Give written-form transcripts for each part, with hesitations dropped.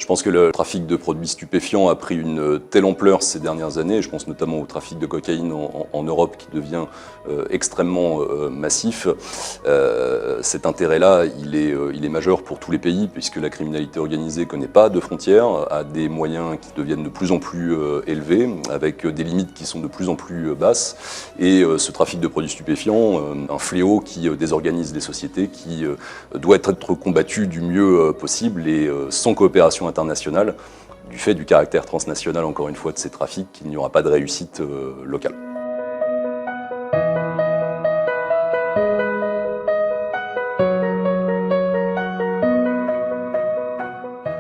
Je pense que le trafic de produits stupéfiants a pris une telle ampleur ces dernières années, je pense notamment au trafic de cocaïne en Europe qui devient extrêmement massif. Cet intérêt-là, il est majeur pour tous les pays puisque la criminalité organisée ne connaît pas de frontières, a des moyens qui deviennent de plus en plus élevés, avec des limites qui sont de plus en plus basses. Et ce trafic de produits stupéfiants, un fléau qui désorganise les sociétés, qui doit être combattu du mieux possible et sans coopération internationale, du fait du caractère transnational, encore une fois, de ces trafics, il n'y aura pas de réussite locale.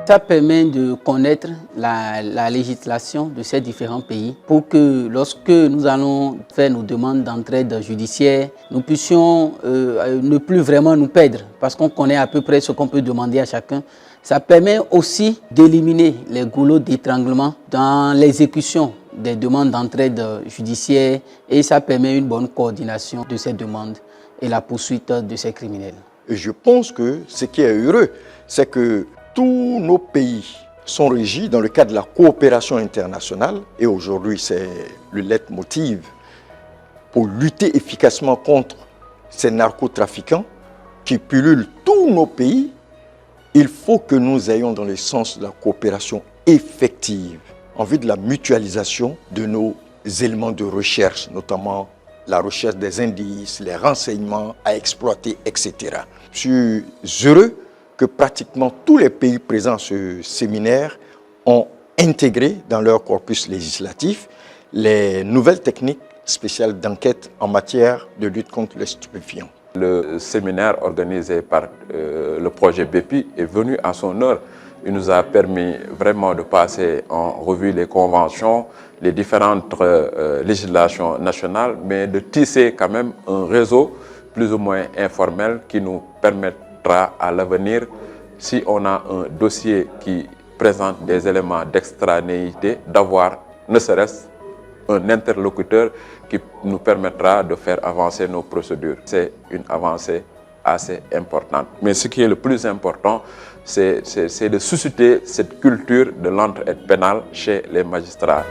Ça permet de connaître la législation de ces différents pays pour que lorsque nous allons faire nos demandes d'entraide judiciaire, nous puissions ne plus vraiment nous perdre parce qu'on connaît à peu près ce qu'on peut demander à chacun. Ça permet aussi d'éliminer les goulots d'étranglement dans l'exécution des demandes d'entraide judiciaire et ça permet une bonne coordination de ces demandes et la poursuite de ces criminels. Et je pense que ce qui est heureux, c'est que tous nos pays sont régis dans le cadre de la coopération internationale et aujourd'hui c'est le leitmotiv pour lutter efficacement contre ces narcotrafiquants qui pullulent tous nos pays. Il faut que nous ayons dans le sens de la coopération effective en vue de la mutualisation de nos éléments de recherche, notamment la recherche des indices, les renseignements à exploiter, etc. Je suis heureux que pratiquement tous les pays présents à ce séminaire ont intégré dans leur corpus législatif les nouvelles techniques spéciales d'enquête en matière de lutte contre les stupéfiants. Le séminaire organisé par le projet BEPI est venu à son heure. Il nous a permis vraiment de passer en revue les conventions, les différentes législations nationales, mais de tisser quand même un réseau plus ou moins informel qui nous permettra à l'avenir, si on a un dossier qui présente des éléments d'extranéité, d'avoir ne serait-ce un interlocuteur qui nous permettra de faire avancer nos procédures. C'est une avancée assez importante. Mais ce qui est le plus important, c'est de susciter cette culture de l'entraide pénale chez les magistrats.